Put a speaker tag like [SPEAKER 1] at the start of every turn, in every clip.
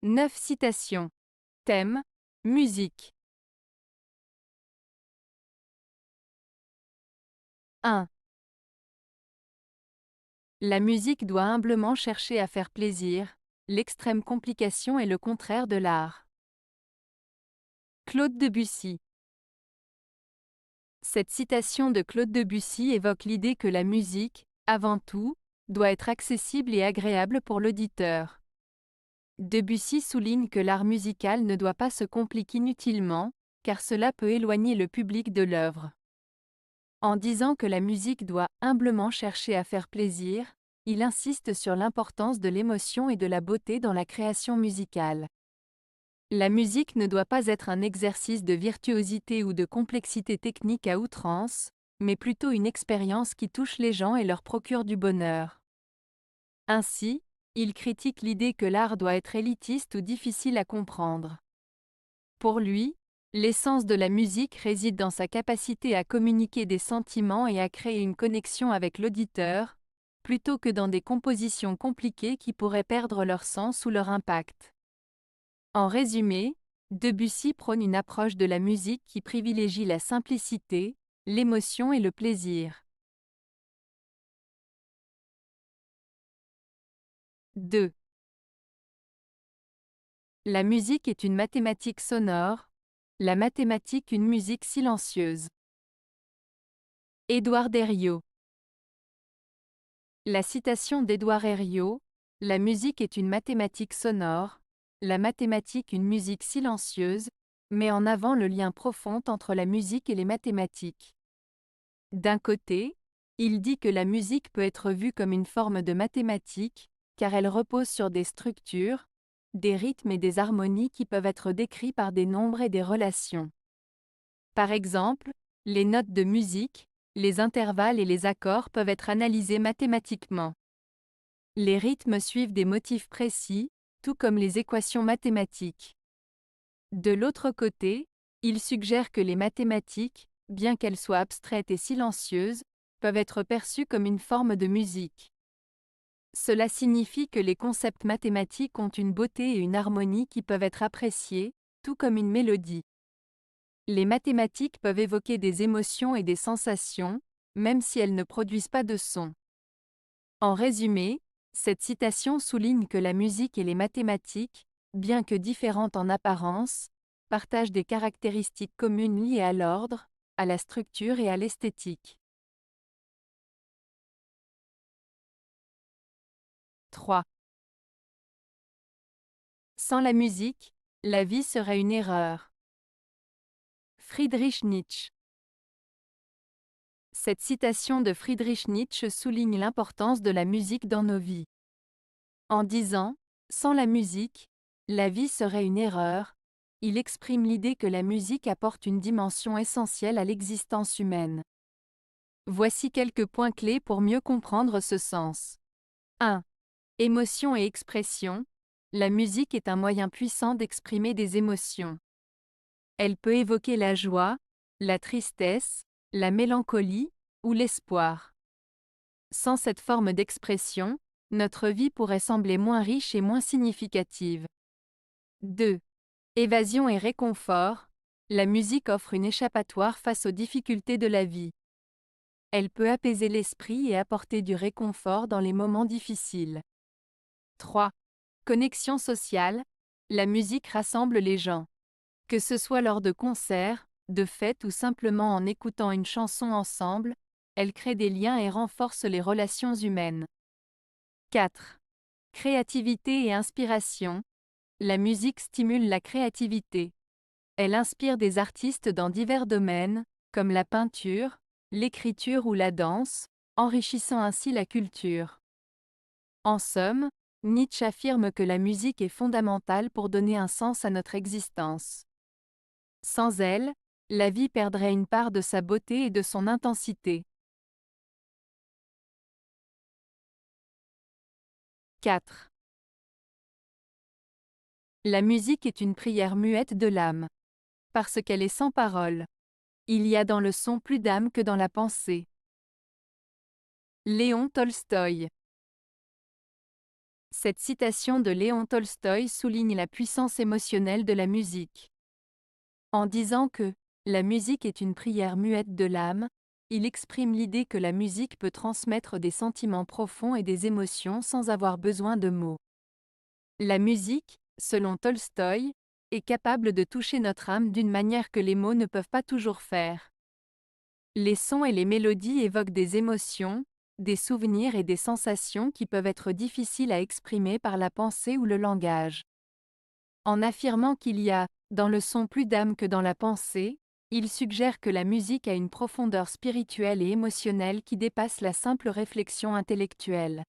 [SPEAKER 1] 9 citations. Thème, musique. 1. La musique doit humblement chercher à faire plaisir, l'extrême complication est le contraire de l'art. Claude Debussy. Cette citation de Claude Debussy évoque l'idée que la musique, avant tout, doit être accessible et agréable pour l'auditeur. Debussy souligne que l'art musical ne doit pas se compliquer inutilement, car cela peut éloigner le public de l'œuvre. En disant que la musique doit humblement chercher à faire plaisir, il insiste sur l'importance de l'émotion et de la beauté dans la création musicale. La musique ne doit pas être un exercice de virtuosité ou de complexité technique à outrance, mais plutôt une expérience qui touche les gens et leur procure du bonheur. Ainsi, il critique l'idée que l'art doit être élitiste ou difficile à comprendre. Pour lui, l'essence de la musique réside dans sa capacité à communiquer des sentiments et à créer une connexion avec l'auditeur, plutôt que dans des compositions compliquées qui pourraient perdre leur sens ou leur impact. En résumé, Debussy prône une approche de la musique qui privilégie la simplicité, l'émotion et le plaisir. 2. La musique est une mathématique sonore, la mathématique une musique silencieuse. Édouard Herriot. La citation d'Édouard Herriot, « La musique est une mathématique sonore, la mathématique une musique silencieuse », met en avant le lien profond entre la musique et les mathématiques. D'un côté, il dit que la musique peut être vue comme une forme de mathématiques, car elle repose sur des structures, des rythmes et des harmonies qui peuvent être décrits par des nombres et des relations. Par exemple, les notes de musique, les intervalles et les accords peuvent être analysés mathématiquement. Les rythmes suivent des motifs précis, tout comme les équations mathématiques. De l'autre côté, il suggère que les mathématiques, bien qu'elles soient abstraites et silencieuses, peuvent être perçues comme une forme de musique. Cela signifie que les concepts mathématiques ont une beauté et une harmonie qui peuvent être appréciés, tout comme une mélodie. Les mathématiques peuvent évoquer des émotions et des sensations, même si elles ne produisent pas de son. En résumé, cette citation souligne que la musique et les mathématiques, bien que différentes en apparence, partagent des caractéristiques communes liées à l'ordre, à la structure et à l'esthétique. 3. Sans la musique, la vie serait une erreur. Friedrich Nietzsche. Cette citation de Friedrich Nietzsche souligne l'importance de la musique dans nos vies. En disant « Sans la musique, la vie serait une erreur », il exprime l'idée que la musique apporte une dimension essentielle à l'existence humaine. Voici quelques points clés pour mieux comprendre ce sens. 1. Émotion et expression. La musique est un moyen puissant d'exprimer des émotions. Elle peut évoquer la joie, la tristesse, la mélancolie ou l'espoir. Sans cette forme d'expression, notre vie pourrait sembler moins riche et moins significative. 2. Évasion et réconfort. La musique offre une échappatoire face aux difficultés de la vie. Elle peut apaiser l'esprit et apporter du réconfort dans les moments difficiles. 3. Connexion sociale. La musique rassemble les gens. Que ce soit lors de concerts, de fêtes ou simplement en écoutant une chanson ensemble, elle crée des liens et renforce les relations humaines. 4. Créativité et inspiration. La musique stimule la créativité. Elle inspire des artistes dans divers domaines, comme la peinture, l'écriture ou la danse, enrichissant ainsi la culture. En somme, Nietzsche affirme que la musique est fondamentale pour donner un sens à notre existence. Sans elle, la vie perdrait une part de sa beauté et de son intensité. 4. La musique est une prière muette de l'âme. Parce qu'elle est sans parole. Il y a dans le son plus d'âme que dans la pensée. Léon Tolstoï. Cette citation de Léon Tolstoï souligne la puissance émotionnelle de la musique. En disant que la musique est une prière muette de l'âme, il exprime l'idée que la musique peut transmettre des sentiments profonds et des émotions sans avoir besoin de mots. La musique, selon Tolstoï, est capable de toucher notre âme d'une manière que les mots ne peuvent pas toujours faire. Les sons et les mélodies évoquent des émotions, des souvenirs et des sensations qui peuvent être difficiles à exprimer par la pensée ou le langage. En affirmant qu'il y a, dans le son plus d'âme que dans la pensée, il suggère que la musique a une profondeur spirituelle et émotionnelle qui dépasse la simple réflexion intellectuelle.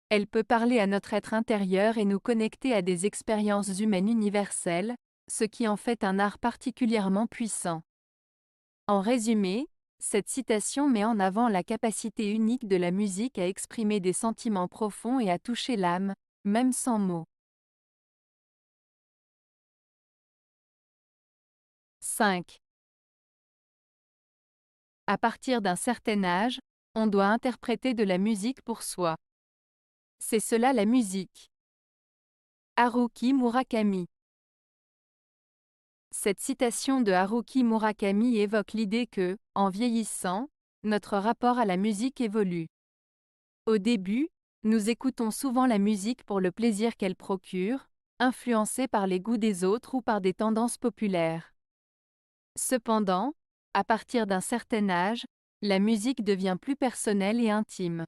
[SPEAKER 1] Elle peut parler à notre être intérieur et nous connecter à des expériences humaines universelles, ce qui en fait un art particulièrement puissant. En résumé, cette citation met en avant la capacité unique de la musique à exprimer des sentiments profonds et à toucher l'âme, même sans mots. 5. À partir d'un certain âge, on doit interpréter de la musique pour soi. C'est cela la musique. Haruki Murakami. Cette citation de Haruki Murakami évoque l'idée que, en vieillissant, notre rapport à la musique évolue. Au début, nous écoutons souvent la musique pour le plaisir qu'elle procure, influencée par les goûts des autres ou par des tendances populaires. Cependant, à partir d'un certain âge, la musique devient plus personnelle et intime.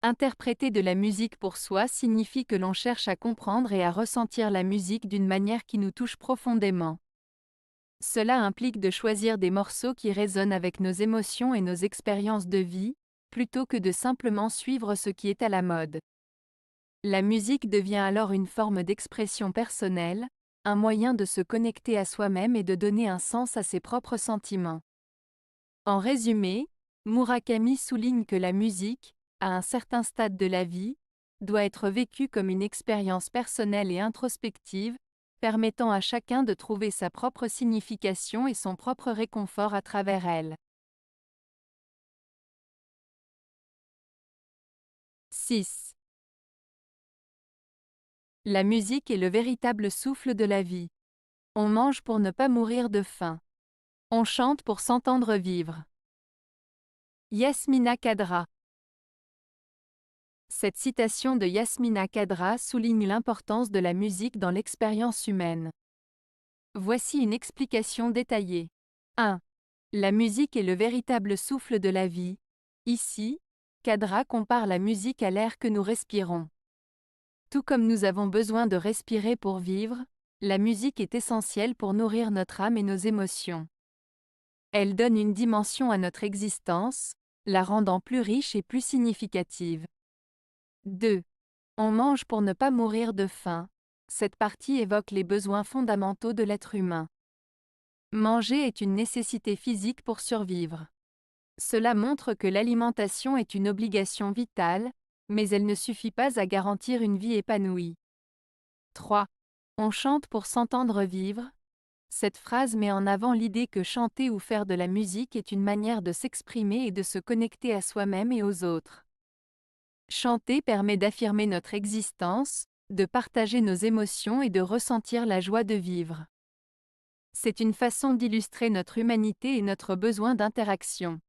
[SPEAKER 1] Interpréter de la musique pour soi signifie que l'on cherche à comprendre et à ressentir la musique d'une manière qui nous touche profondément. Cela implique de choisir des morceaux qui résonnent avec nos émotions et nos expériences de vie, plutôt que de simplement suivre ce qui est à la mode. La musique devient alors une forme d'expression personnelle, un moyen de se connecter à soi-même et de donner un sens à ses propres sentiments. En résumé, Murakami souligne que la musique, à un certain stade de la vie, doit être vécue comme une expérience personnelle et introspective, permettant à chacun de trouver sa propre signification et son propre réconfort à travers elle. 6. La musique est le véritable souffle de la vie. On mange pour ne pas mourir de faim. On chante pour s'entendre vivre. Yasmina Khadra. Cette citation de Yasmina Khadra souligne l'importance de la musique dans l'expérience humaine. Voici une explication détaillée. 1. La musique est le véritable souffle de la vie. Ici, Khadra compare la musique à l'air que nous respirons. Tout comme nous avons besoin de respirer pour vivre, la musique est essentielle pour nourrir notre âme et nos émotions. Elle donne une dimension à notre existence, la rendant plus riche et plus significative. 2. On mange pour ne pas mourir de faim. Cette partie évoque les besoins fondamentaux de l'être humain. Manger est une nécessité physique pour survivre. Cela montre que l'alimentation est une obligation vitale, mais elle ne suffit pas à garantir une vie épanouie. 3. On chante pour s'entendre vivre. Cette phrase met en avant l'idée que chanter ou faire de la musique est une manière de s'exprimer et de se connecter à soi-même et aux autres. Chanter permet d'affirmer notre existence, de partager nos émotions et de ressentir la joie de vivre. C'est une façon d'illustrer notre humanité et notre besoin d'interaction.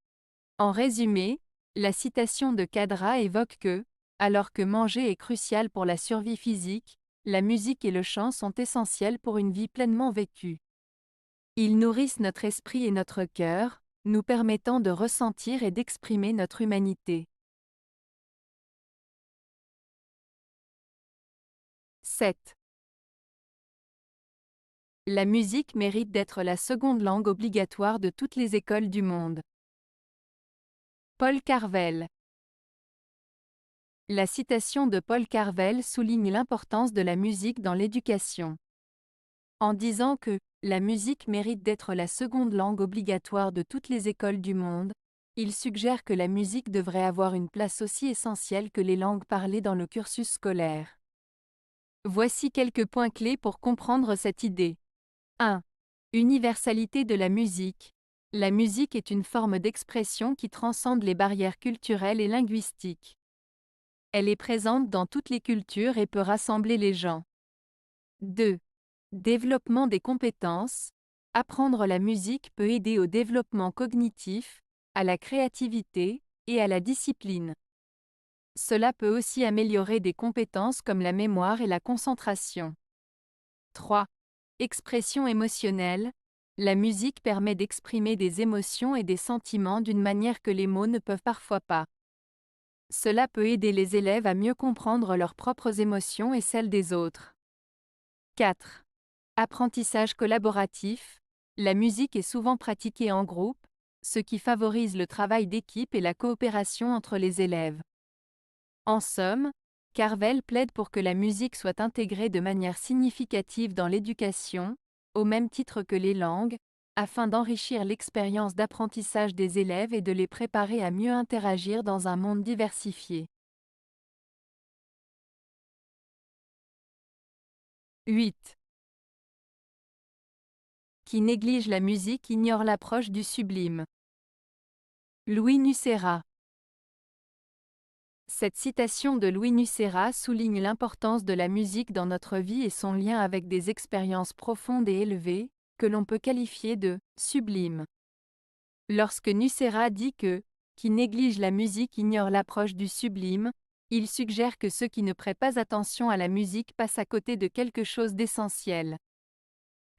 [SPEAKER 1] En résumé, la citation de Khadra évoque que, alors que manger est crucial pour la survie physique, la musique et le chant sont essentiels pour une vie pleinement vécue. Ils nourrissent notre esprit et notre cœur, nous permettant de ressentir et d'exprimer notre humanité. 7. La musique mérite d'être la seconde langue obligatoire de toutes les écoles du monde. Paul Carvel. La citation de Paul Carvel souligne l'importance de la musique dans l'éducation. En disant que la musique mérite d'être la seconde langue obligatoire de toutes les écoles du monde, il suggère que la musique devrait avoir une place aussi essentielle que les langues parlées dans le cursus scolaire. Voici quelques points clés pour comprendre cette idée. 1. Universalité de la musique. La musique est une forme d'expression qui transcende les barrières culturelles et linguistiques. Elle est présente dans toutes les cultures et peut rassembler les gens. 2. Développement des compétences. Apprendre la musique peut aider au développement cognitif, à la créativité et à la discipline. Cela peut aussi améliorer des compétences comme la mémoire et la concentration. 3. Expression émotionnelle. La musique permet d'exprimer des émotions et des sentiments d'une manière que les mots ne peuvent parfois pas. Cela peut aider les élèves à mieux comprendre leurs propres émotions et celles des autres. 4. Apprentissage collaboratif. La musique est souvent pratiquée en groupe, ce qui favorise le travail d'équipe et la coopération entre les élèves. En somme, Carvel plaide pour que la musique soit intégrée de manière significative dans l'éducation, au même titre que les langues, afin d'enrichir l'expérience d'apprentissage des élèves et de les préparer à mieux interagir dans un monde diversifié. 8. Qui néglige la musique ignore l'approche du sublime. Louis Nucera. Cette citation de Louis Nucera souligne l'importance de la musique dans notre vie et son lien avec des expériences profondes et élevées, que l'on peut qualifier de sublimes. Lorsque Nucera dit que qui néglige la musique ignore l'approche du sublime, il suggère que ceux qui ne prêtent pas attention à la musique passent à côté de quelque chose d'essentiel.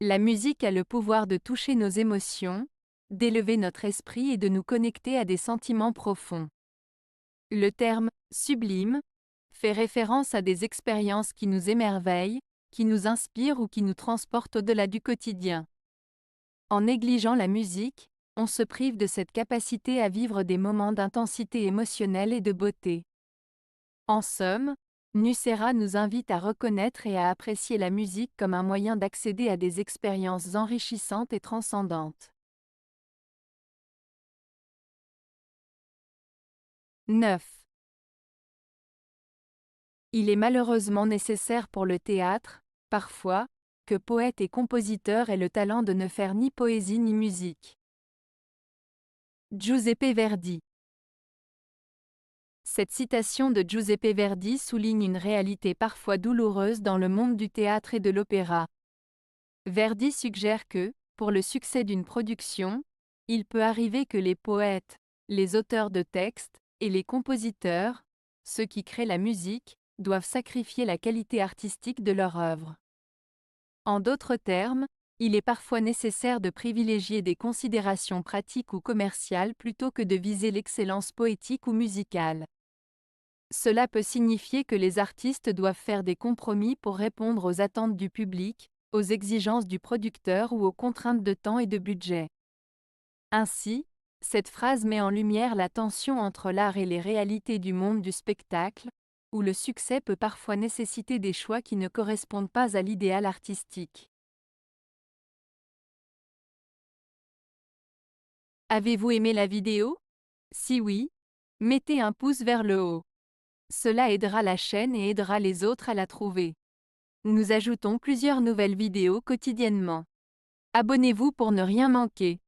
[SPEAKER 1] La musique a le pouvoir de toucher nos émotions, d'élever notre esprit et de nous connecter à des sentiments profonds. Le terme « sublime » fait référence à des expériences qui nous émerveillent, qui nous inspirent ou qui nous transportent au-delà du quotidien. En négligeant la musique, on se prive de cette capacité à vivre des moments d'intensité émotionnelle et de beauté. En somme, Nucera nous invite à reconnaître et à apprécier la musique comme un moyen d'accéder à des expériences enrichissantes et transcendantes. 9. Il est malheureusement nécessaire pour le théâtre, parfois, que poète et compositeur aient le talent de ne faire ni poésie ni musique. Giuseppe Verdi. Cette citation de Giuseppe Verdi souligne une réalité parfois douloureuse dans le monde du théâtre et de l'opéra. Verdi suggère que, pour le succès d'une production, il peut arriver que les poètes, les auteurs de textes, et les compositeurs, ceux qui créent la musique, doivent sacrifier la qualité artistique de leur œuvre. En d'autres termes, il est parfois nécessaire de privilégier des considérations pratiques ou commerciales plutôt que de viser l'excellence poétique ou musicale. Cela peut signifier que les artistes doivent faire des compromis pour répondre aux attentes du public, aux exigences du producteur ou aux contraintes de temps et de budget. Ainsi, cette phrase met en lumière la tension entre l'art et les réalités du monde du spectacle, où le succès peut parfois nécessiter des choix qui ne correspondent pas à l'idéal artistique. Avez-vous aimé la vidéo? Si oui, mettez un pouce vers le haut. Cela aidera la chaîne et aidera les autres à la trouver. Nous ajoutons plusieurs nouvelles vidéos quotidiennement. Abonnez-vous pour ne rien manquer.